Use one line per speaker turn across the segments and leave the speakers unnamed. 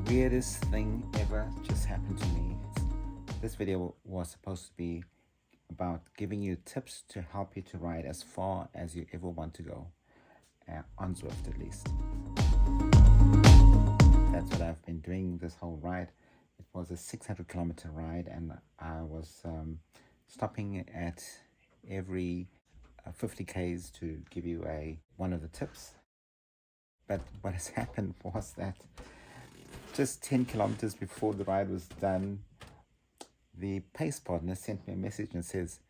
weirdest thing ever just happened to me. This video was supposed to be about giving you tips to help you to ride as far as you ever want to go, on Zwift at least. That's what I've been doing this whole ride. It was a 600-kilometer ride, and I was stopping at every 50 k's to give you one of the tips. But what has happened was that just 10 kilometers before the ride was done, the pace partner sent me a message and says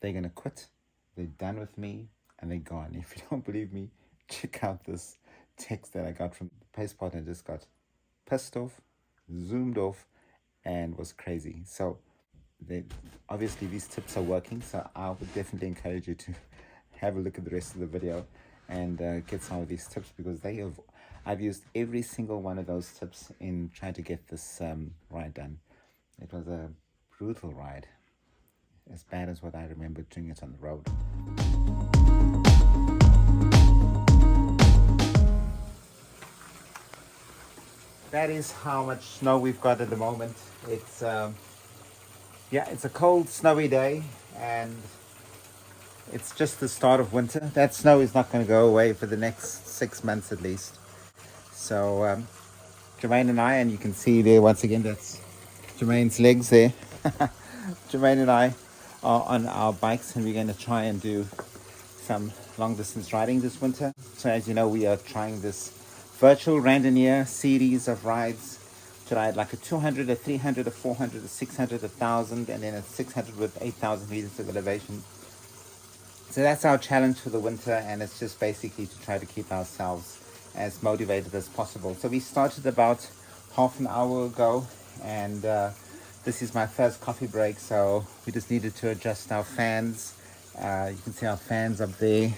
they're going to quit, they're done with me, and they're gone. If you don't believe me, check out this text that I got from the pace partner. Just got pissed off, zoomed off, and was crazy. So obviously these tips are working, so I would definitely encourage you to have a look at the rest of the video and get some of these tips, because I've used every single one of those tips in trying to get this ride done. It was a brutal ride, as bad as what I remember doing it on the road. That is how much snow we've got at the moment. It's it's a cold, snowy day, and it's just the start of winter. That snow is not going to go away for the next 6 months at least. So Jermaine and I, and you can see there once again, that's Jermaine's legs there. Jermaine and I are on our bikes, and we're going to try and do some long distance riding this winter. So as you know, we are trying this Virtual Randonneur series of rides to ride like a 200, a 300, a 400, a 600, a 1,000, and then a 600 with 8,000 meters of elevation. So that's our challenge for the winter, and it's just basically to try to keep ourselves as motivated as possible. So we started about half an hour ago, and this is my first coffee break, so we just needed to adjust our fans. You can see our fans up there,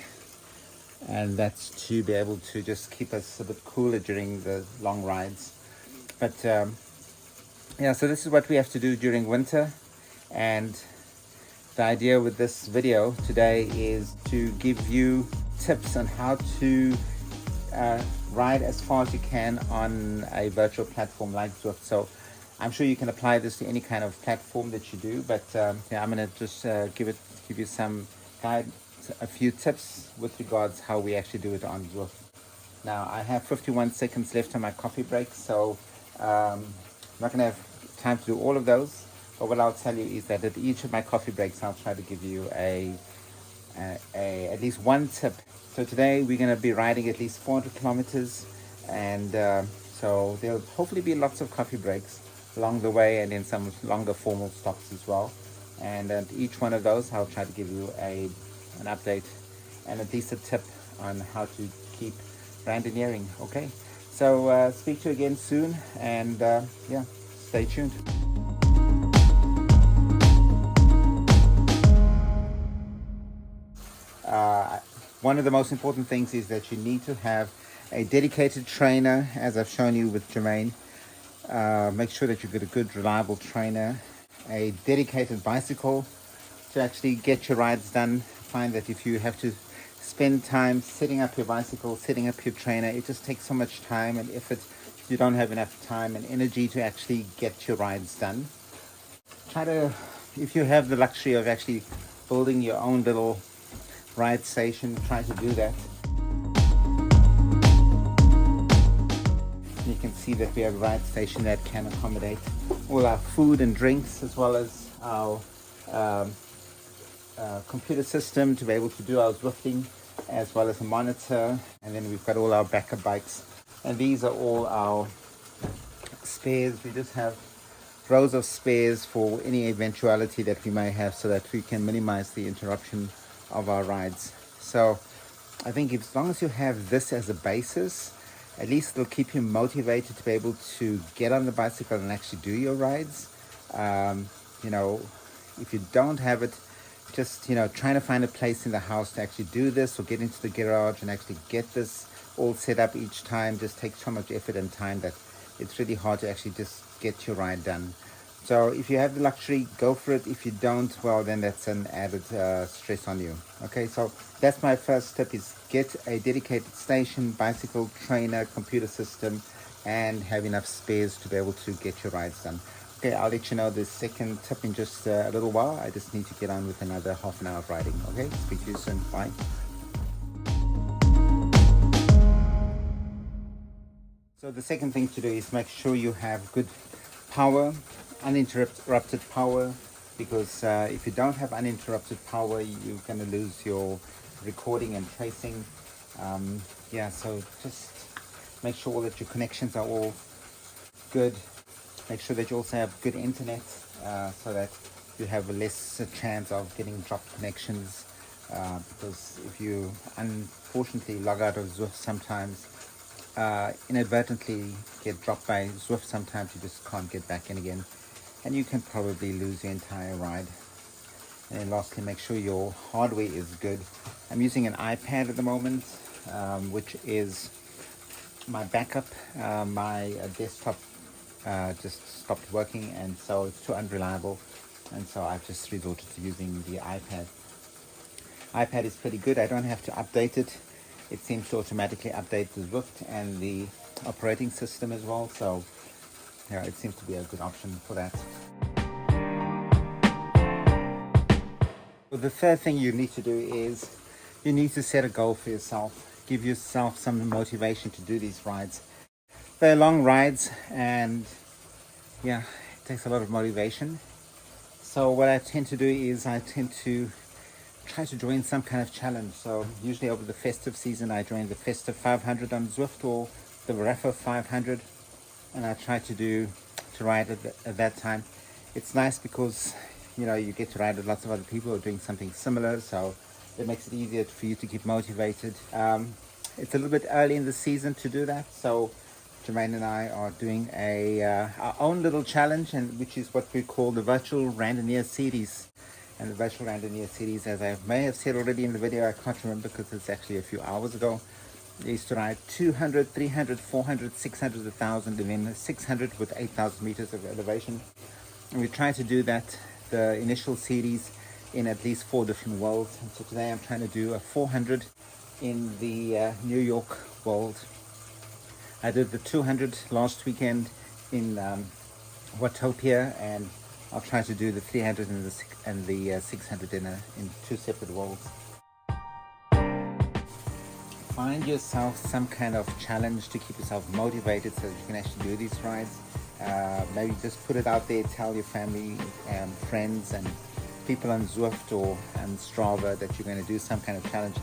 and that's to be able to just keep us a bit cooler during the long rides. But so this is what we have to do during winter, and the idea with this video today is to give you tips on how to ride as far as you can on a virtual platform like Zwift. So I'm sure you can apply this to any kind of platform that you do, but I'm going to just give you some a few tips with regards how we actually do it on Zwift. Now I have 51 seconds left on my coffee break, so I'm not going to have time to do all of those. But what I'll tell you is that at each of my coffee breaks, I'll try to give you at least one tip. So today we're going to be riding at least 400 kilometers, and so there'll hopefully be lots of coffee breaks along the way, and then some longer formal stops as well. And at each one of those, I'll try to give you an update and at least a tip on how to keep randonneuring. Okay, so speak to you again soon, and stay tuned. One of the most important things is that you need to have a dedicated trainer, as I've shown you with Jermaine. Make sure that you've got a good, reliable trainer, a dedicated bicycle to actually get your rides done. Find that if you have to spend time setting up your bicycle, setting up your trainer, it just takes so much time and effort. You don't have enough time and energy to actually get your rides done. If you have the luxury of actually building your own little ride station, try to do that. You can see that we have a ride station that can accommodate all our food and drinks, as well as our computer system to be able to do our Zwifting, as well as a monitor. And then we've got all our backup bikes, and these are all our spares. We just have rows of spares for any eventuality that we may have, so that we can minimize the interruption of our rides. So I think as long as you have this as a basis, at least it'll keep you motivated to be able to get on the bicycle and actually do your rides. If you don't have it, just trying to find a place in the house to actually do this, or get into the garage and actually get this all set up each time, just takes so much effort and time that it's really hard to actually just get your ride done. So if you have the luxury, go for it. If you don't, well, then that's an added stress on you. Okay, so that's my first tip, is get a dedicated station, bicycle, trainer, computer system. and have enough spares to be able to get your rides done. Okay, I'll let you know the second tip in just a little while. I just need to get on with another half an hour of riding. Okay, speak to you soon. Bye. So the second thing to do is make sure you have good power, uninterrupted power, because if you don't have uninterrupted power, you're going to lose your recording and tracing. Yeah, so just make sure that your connections are all good. Make sure that you also have good internet, so that you have a less chance of getting dropped connections, because if you unfortunately log out of Zwift sometimes, inadvertently get dropped by Zwift, sometimes you just can't get back in again, and you can probably lose your entire ride. And then lastly, make sure your hardware is good. I'm using an iPad at the moment, which is my backup. My desktop just stopped working, and so it's too unreliable, and so I've just resorted to using the iPad. iPad is pretty good. I don't have to update it. It seems to automatically update the Zwift and the operating system as well, so yeah, it seems to be a good option for that. Well, the third thing you need to do is you need to set a goal for yourself. Give yourself some motivation to do these rides. They're long rides, and yeah, it takes a lot of motivation. So what I tend to do is I tend to try to join some kind of challenge. So usually over the festive season, I join the festive 500 on Zwift or the Rafa 500, and I try to ride at that time. It's nice because you get to ride with lots of other people who are doing something similar, so it makes it easier for you to keep motivated. It's a little bit early in the season to do that, so Jermaine and I are doing our own little challenge, and which is what we call the Virtual Randonneur series. And the Virtual Randonneur series, as I may have said already in the video, I can't remember because it's actually a few hours ago, is to ride 200, 300, 400, 600, 1,000, and then 600 with 8,000 meters of elevation. And we try to do that, the initial series, in at least 4 different worlds. And so today I'm trying to do a 400 in the New York world. I did the 200 last weekend in Watopia, and I'll try to do the 300 and the 600 in 2 separate worlds. Find yourself some kind of challenge to keep yourself motivated so that you can actually do these rides. Maybe just put it out there, tell your family and friends and people on Zwift or on Strava that you're going to do some kind of challenge.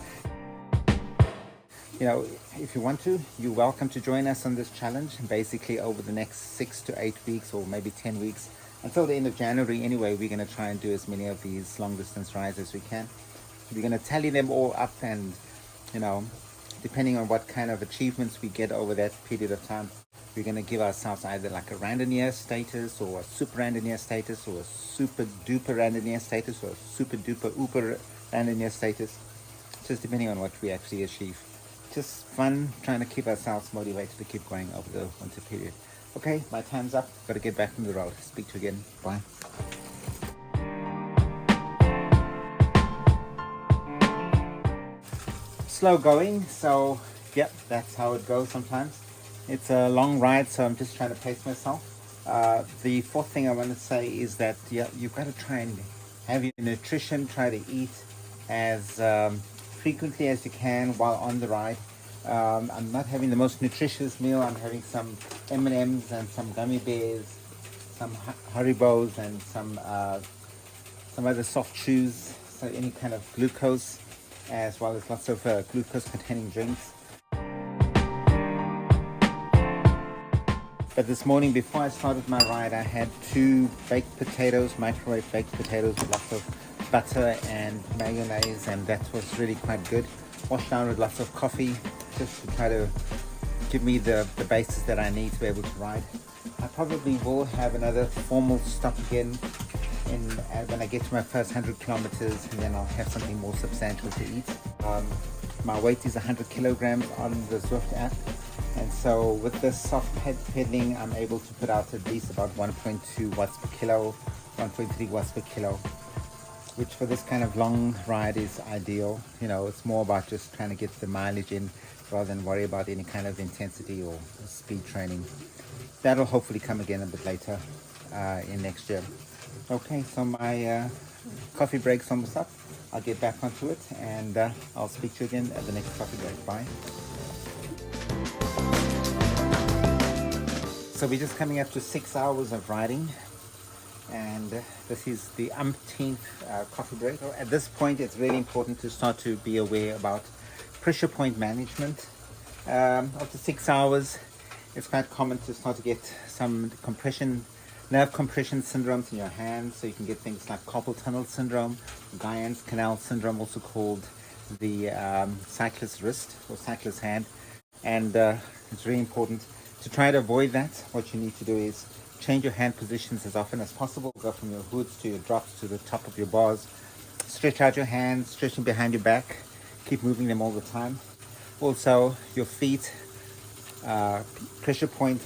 If you want to, you're welcome to join us on this challenge. Basically over the next 6 to 8 weeks, or maybe 10 weeks, until the end of January anyway, we're going to try and do as many of these long distance rides as we can. We're going to tally them all up, and depending on what kind of achievements we get over that period of time, we're going to give ourselves either like a randonneur status, or a super randonneur status, or a super duper randonneur status, or a super duper uber randonneur status, just depending on what we actually achieve. Just fun, trying to keep ourselves motivated to keep going over the winter period. Okay, my time's up. Got to get back on the road. Speak to you again. Bye. Slow going, so yep, that's how it goes sometimes. It's a long ride, so I'm just trying to pace myself. The fourth thing I want to say is that you've got to try and have your nutrition, try to eat as frequently as you can while on the ride. I'm not having the most nutritious meal. I'm having some M&Ms and some gummy bears, some Haribos, and some other soft chews, so any kind of glucose, as well as lots of glucose containing drinks. But this morning, before I started my ride, I had 2 baked potatoes, microwave baked potatoes with lots of butter and mayonnaise, and that was really quite good. Washed down with lots of coffee, just to try to give me the basis that I need to be able to ride. I probably will have another formal stop again when I get to my first 100 kilometers, and then I'll have something more substantial to eat. My weight is 100 kilograms on the Zwift app, and so with this soft pedaling, I'm able to put out at least about 1.2 watts per kilo, 1.3 watts per kilo, which for this kind of long ride is ideal. It's more about just trying to get the mileage in rather than worry about any kind of intensity or speed training. That'll hopefully come again a bit later in next year. Okay, so my coffee break's almost up. I'll get back onto it, and I'll speak to you again at the next coffee break. Bye. So we're just coming up to 6 hours of riding, and this is the umpteenth coffee break. So at this point, it's really important to start to be aware about pressure point management. After 6 hours, it's quite common to start to get some nerve compression syndromes in your hands. So you can get things like carpal tunnel syndrome, Guyon's canal syndrome, also called the cyclist wrist or cyclist hand. And it's really important to try to avoid that. What you need to do is change your hand positions as often as possible. Go from your hoods to your drops to the top of your bars. Stretch out your hands, stretching behind your back. Keep moving them all the time. Also, your feet, pressure point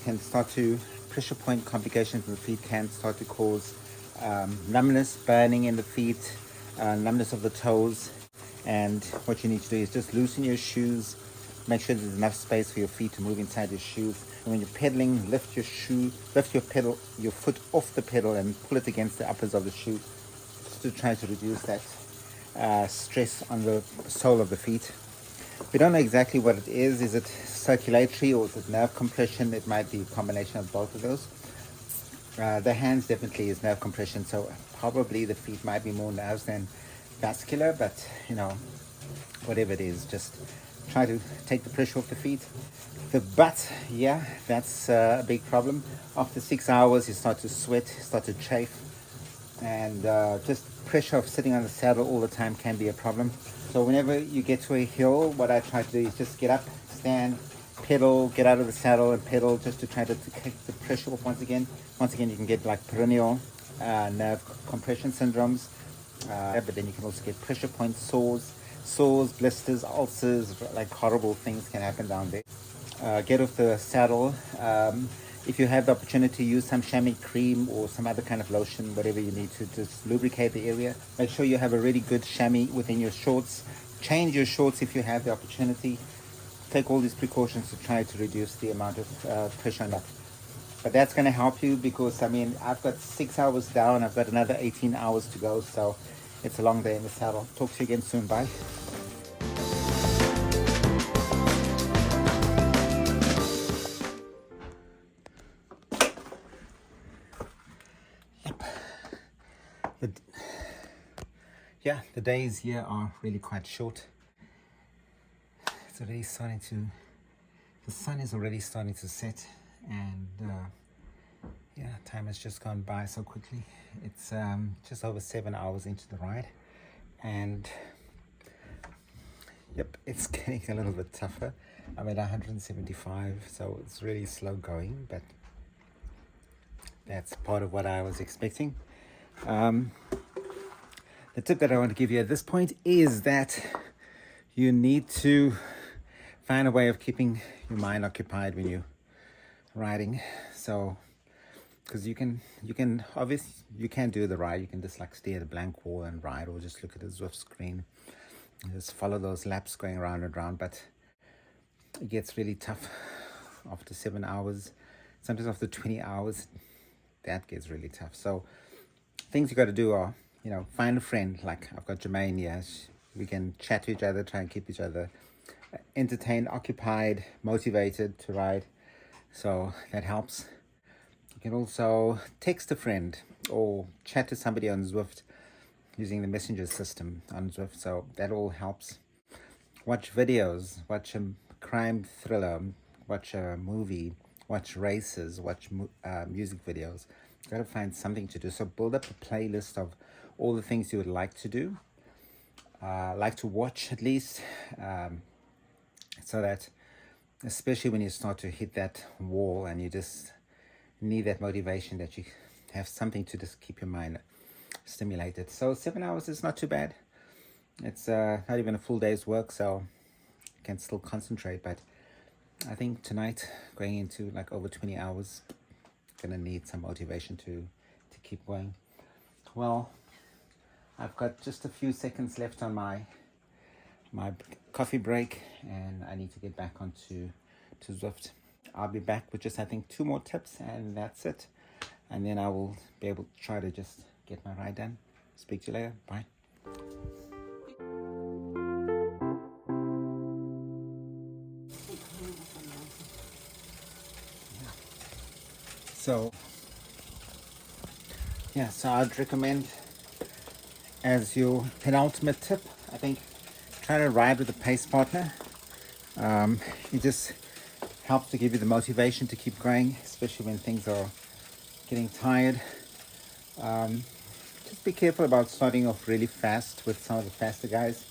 complications in the feet can start to cause numbness, burning in the feet, numbness of the toes. And what you need to do is just loosen your shoes. Make sure there's enough space for your feet to move inside your shoes. And when you're pedaling, lift your foot off the pedal and pull it against the uppers of the shoe, just to try to reduce that stress on the sole of the feet. We don't know exactly what it is. Is it circulatory or is it nerve compression? It might be a combination of both of those. The hands definitely is nerve compression, so probably the feet might be more nerves than vascular, but whatever it is, just try to take the pressure off the feet. The butt, yeah, that's a big problem. After 6 hours, you start to sweat, start to chafe, and just pressure of sitting on the saddle all the time can be a problem. So whenever you get to a hill, what I try to do is just get up, stand, pedal, get out of the saddle and pedal, just to try to take the pressure off once again. Once again, you can get like peroneal nerve compression syndromes, but then you can also get pressure point sores, blisters, ulcers, like horrible things can happen down there. Get off the saddle. If you have the opportunity, use some chamois cream or some other kind of lotion, whatever you need to just lubricate the area. Make sure you have a really good chamois within your shorts. Change your shorts if you have the opportunity. Take all these precautions to try to reduce the amount of pressure on that. But that's going to help you because, I mean, I've got 6 hours down. I've got another 18 hours to go. So it's a long day in the saddle. Talk to you again soon. Bye. The days here are really quite short. It's already the sun is already starting to set, and time has just gone by so quickly. It's just over 7 hours into the ride, and it's getting a little bit tougher. I'm at 175, so it's really slow going, but that's part of what I was expecting. The tip that I want to give you at this point is that you need to find a way of keeping your mind occupied when you're riding. So, because you can obviously you can do the ride. You can just like stare at a blank wall and ride, or just look at the Zwift screen and just follow those laps going around and around. But it gets really tough after 7 hours. Sometimes after 20 hours, that gets really tough. So things you got to do are, find a friend. Like I've got Jermaine here. We can chat to each other, try and keep each other entertained, occupied, motivated to ride. So that helps. You can also text a friend or chat to somebody on Zwift using the messenger system on Zwift. So that all helps. Watch videos, watch a crime thriller, watch a movie, watch races, watch music videos. You got to find something to do. So build up a playlist of all the things you would like to do, like to watch at least, so that especially when you start to hit that wall and you just need that motivation, that you have something to just keep your mind stimulated. So 7 hours is not too bad. It's not even a full day's work, so you can still concentrate. But I think tonight, going into like over 20 hours, gonna need some motivation to keep going. Well, I've got just a few seconds left on my my coffee break, and I need to get back onto Zwift. I'll be back with just, I think, 2 more tips, and that's it. And then I will be able to try to just get my ride done. Speak to you later. Bye. So, yeah, so I'd recommend, as your penultimate tip, I think, try to ride with a pace partner. It just helps to give you the motivation to keep going, especially when things are getting tired. Just be careful about starting off really fast with some of the faster guys.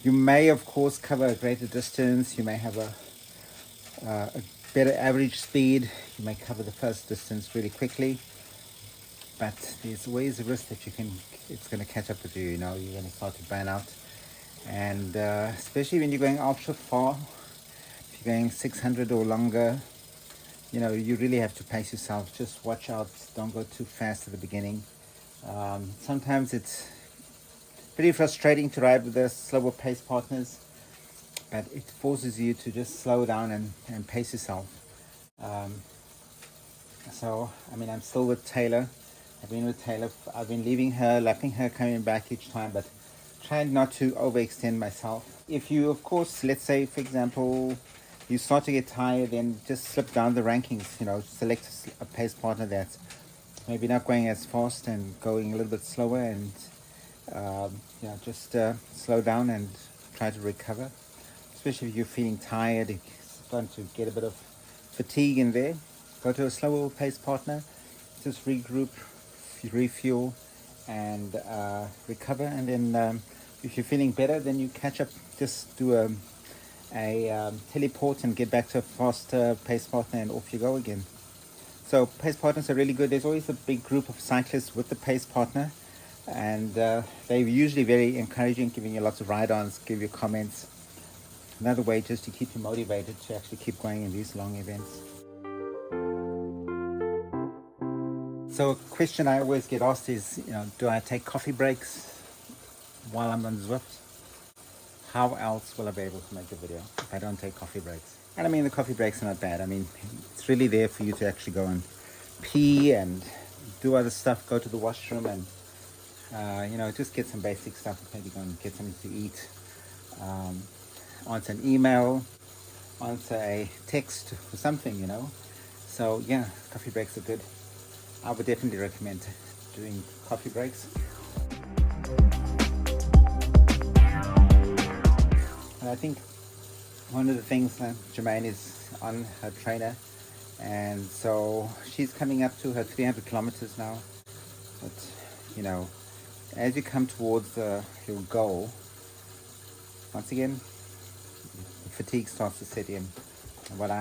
You may, of course, cover a greater distance. You may have a better average speed. You may cover the first distance really quickly. But there's always a risk that it's going to catch up with you. You know, you're going to start to burn out. And especially when you're going ultra far, if you're going 600 or longer, you know, you really have to pace yourself. Just watch out. Don't go too fast at the beginning. Sometimes it's pretty frustrating to ride with the slower pace partners, but it forces you to just slow down and pace yourself. So, I mean, I'm still with Taylor. I've been with Taylor. I've been leaving her, lapping her, coming back each time, but trying not to overextend myself. If you, of course, let's say, for example, you start to get tired, then just slip down the rankings. You know, select a pace partner that's maybe not going as fast and going a little bit slower, and just slow down and try to recover. Especially if you're feeling tired, it's starting to get a bit of fatigue in there. Go to a slower pace partner, just regroup, refuel, and recover. And then if you're feeling better, then you catch up. Just do a teleport and get back to a faster pace partner, and off you go again. So pace partners are really good. There's always a big group of cyclists with the pace partner, and they're usually very encouraging, giving you lots of ride-ons, give you comments. Another way just to keep you motivated to actually keep going in these long events. So a question I always get asked is, you know, do I take coffee breaks while I'm on Zwift? How else will I be able to make a video if I don't take coffee breaks? And I mean, the coffee breaks are not bad. I mean, it's really there for you to actually go and pee and do other stuff, go to the washroom, and just get some basic stuff. Maybe go and get something to eat, answer an email, answer a text or something, you know. So yeah, coffee breaks are good. I would definitely recommend doing coffee breaks. And I think one of the things, Jermaine is on her trainer, and so she's coming up to her 300 kilometers now. But you know, as you come towards your goal, once again, the fatigue starts to set in. And what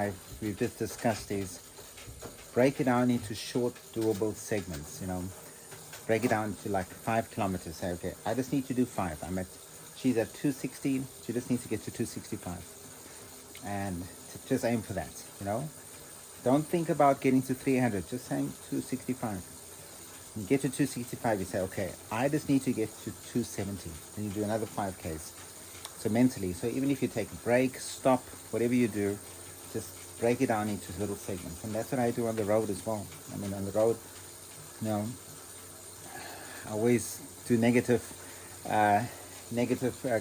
we've just discussed is break it down into short, doable segments. You know, break it down to like 5 kilometers. Say, okay, I just need to do 5. She's at 260. She just needs to get to 265, and just aim for that. You know, don't think about getting to 300. Just aim 265. You get to 265. You say, okay, I just need to get to 270. Then you do another 5Ks. So mentally, so even if you take a break, stop, whatever you do, just break it down into little segments. And that's what I do on the road as well. I mean, on the road, you know, I always do negative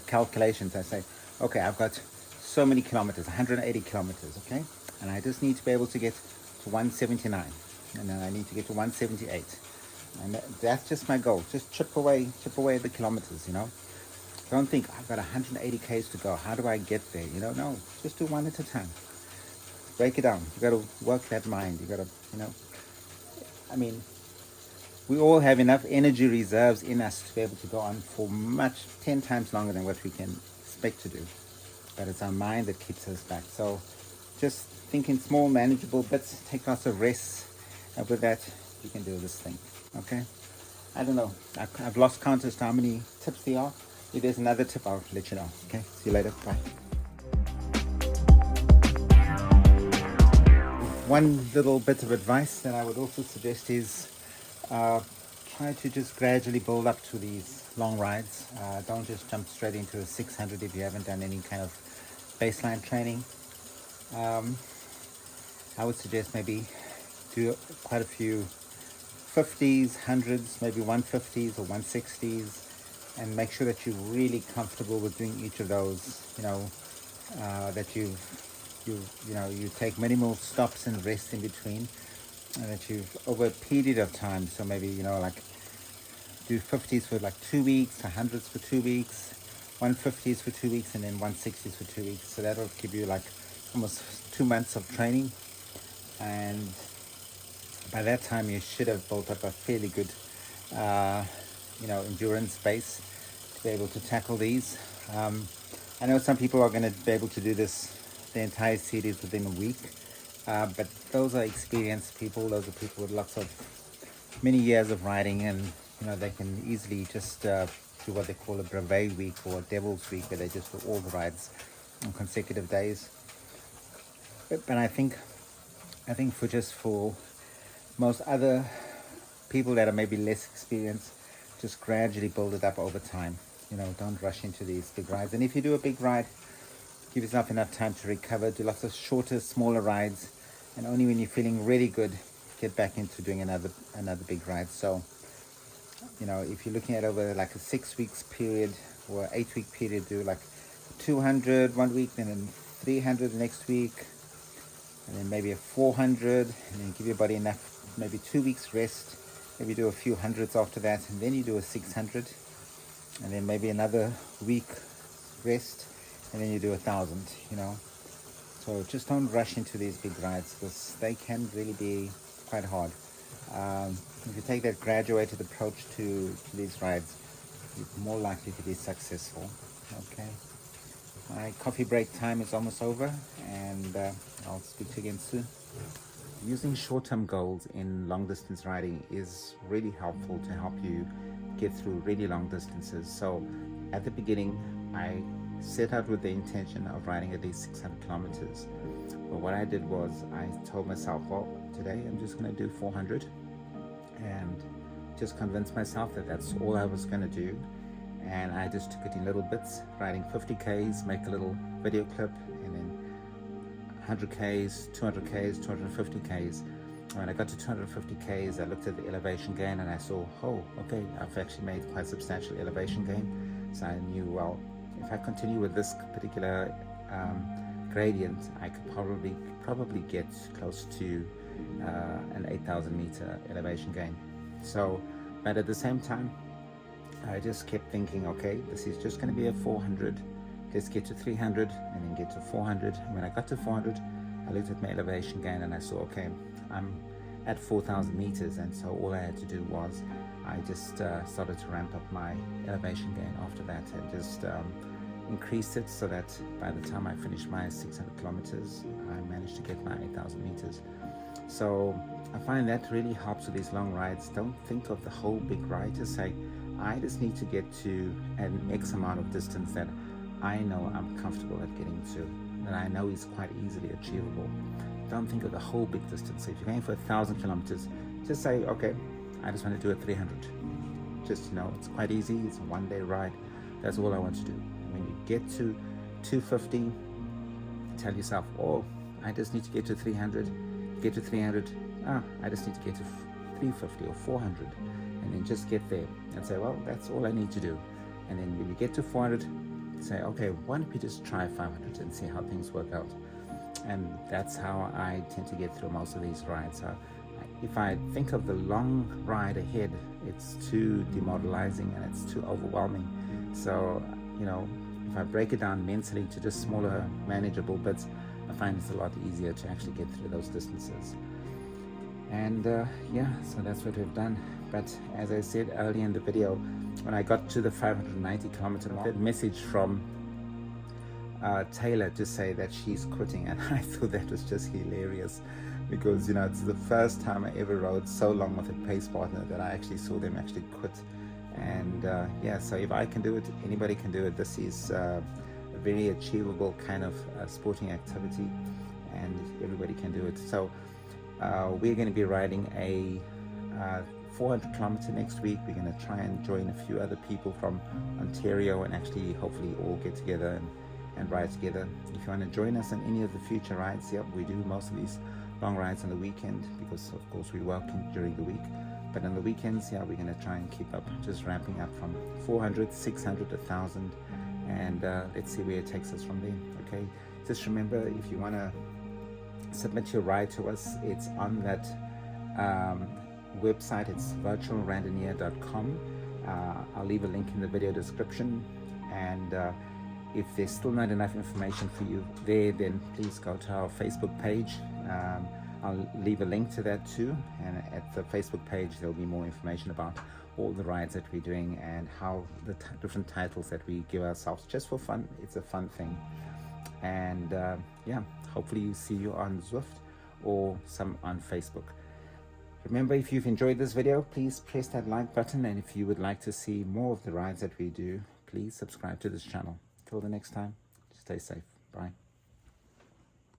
calculations. I say, okay, I've got so many kilometers, 180 kilometers, okay? And I just need to be able to get to 179. And then I need to get to 178. And that's just my goal. Just chip away the kilometers, you know? Don't think, I've got 180 Ks to go. How do I get there? You know, no, just do one at a time. Break it down. You got to work that mind. You got to, you know, I mean, we all have enough energy reserves in us to be able to go on for 10 times longer than what we can expect to do. But it's our mind that keeps us back. So just think in small, manageable bits. Take lots of rest. And with that, you can do this thing. Okay? I don't know. I've lost count as to how many tips there are. If there's another tip, I'll let you know. Okay? See you later. Bye. One little bit of advice that I would also suggest is try to just gradually build up to these long rides. Don't just jump straight into a 600 if you haven't done any kind of baseline training. I would suggest maybe do quite a few 50s, 100s, maybe 150s or 160s, and make sure that you're really comfortable with doing each of those. That you take minimal stops and rest in between, and that you've over a period of time. So maybe like do 50s for like 2 weeks, 100s for 2 weeks, 150s for 2 weeks, and then 160s for 2 weeks. So that'll give you like almost 2 months of training, and by that time you should have built up a fairly good endurance base to be able to tackle these. I know some people are going to be able to do the entire series within a week, but those are experienced people. Those are people with lots of many years of riding, and they can easily just do what they call a brevet week or a devil's week, where they just do all the rides on consecutive days. But I think for most other people that are maybe less experienced, just gradually build it up over time. Don't rush into these big rides. And if you do a big ride, give yourself enough time to recover. Do lots of shorter, smaller rides, and only when you're feeling really good, get back into doing another big ride. So, if you're looking at over like a 6 weeks period or 8 week period, do like 200 1 week, then 300 the next week, and then maybe a 400, and then give your body enough, maybe 2 weeks rest. Maybe do a few hundreds after that, and then you do a 600, and then maybe another week rest, and then you do 1,000. So just don't rush into these big rides, because they can really be quite hard. If you take that graduated approach to these rides, you're more likely to be successful. Okay, my coffee break time is almost over, and I'll speak to you again soon. Using short-term goals in long-distance riding is really helpful to help you get through really long distances. So at the beginning, I set out with the intention of riding at least 600 kilometers. But what I did was I told myself, well, today I'm just going to do 400, and just convinced myself that that's all I was going to do. And I just took it in little bits, riding 50 Ks, make a little video clip, and then 100 Ks, 200 Ks, 250 Ks. When I got to 250 Ks, I looked at the elevation gain, and I saw, oh, okay, I've actually made quite substantial elevation gain. So I knew, well, if I continue with this particular gradient, I could probably get close to an 8,000 meter elevation gain. So, but at the same time, I just kept thinking, okay, this is just going to be a 400. Let's get to 300, and then get to 400. And when I got to 400, I looked at my elevation gain, and I saw, okay, I'm at 4,000 meters, and so all I had to do was I just started to ramp up my elevation gain after that, and just increased it so that by the time I finished my 600 kilometers, I managed to get my 8,000 meters. So I find that really helps with these long rides. Don't think of the whole big ride. Just say, I just need to get to an X amount of distance that I know I'm comfortable at getting to, that I know is quite easily achievable. Don't think of the whole big distance. So if you're going for 1,000 kilometers, just say, okay, I just want to do a 300. Just, it's quite easy. It's a one-day ride. That's all I want to do. When you get to 250, tell yourself, oh, I just need to get to 300. Get to 300, I just need to get to 350 or 400, and then just get there and say, well, that's all I need to do. And then when you get to 400, say, okay, why don't we just try 500 and see how things work out. And that's how I tend to get through most of these rides. If I think of the long ride ahead, it's too demoralizing and it's too overwhelming. So, if I break it down mentally to just smaller, manageable bits, I find it's a lot easier to actually get through those distances. And so that's what we've done. But as I said earlier in the video, when I got to the 590 kilometer mark, that message from Taylor to say that she's quitting, and I thought that was just hilarious, because it's the first time I ever rode so long with a pace partner that I actually saw them actually quit. And so if I can do it, anybody can do it. This is a very achievable kind of sporting activity, and everybody can do it. So we're going to be riding a 400 kilometer next week. We're going to try and join a few other people from Ontario and actually hopefully all get together and ride together. If you want to join us on any of the future rides, yep, we do most of these long rides on the weekend because of course we work during the week. But on the weekends, yeah, we're going to try and keep up, just ramping up from 400, 600, 1,000, and let's see where it takes us from there. Okay, just remember, if you want to submit your ride to us, it's on that website. It's virtualrandonneur.com. I'll leave a link in the video description, and if there's still not enough information for you there, then please go to our Facebook page. I'll leave a link to that too, and at the Facebook page there'll be more information about all the rides that we're doing and how the different titles that we give ourselves just for fun. It's a fun thing, and yeah, hopefully you see you on Zwift or some on Facebook. Remember, if you've enjoyed this video, please press that like button, and if you would like to see more of the rides that we do, please subscribe to this channel. Till the next time, stay safe. Bye.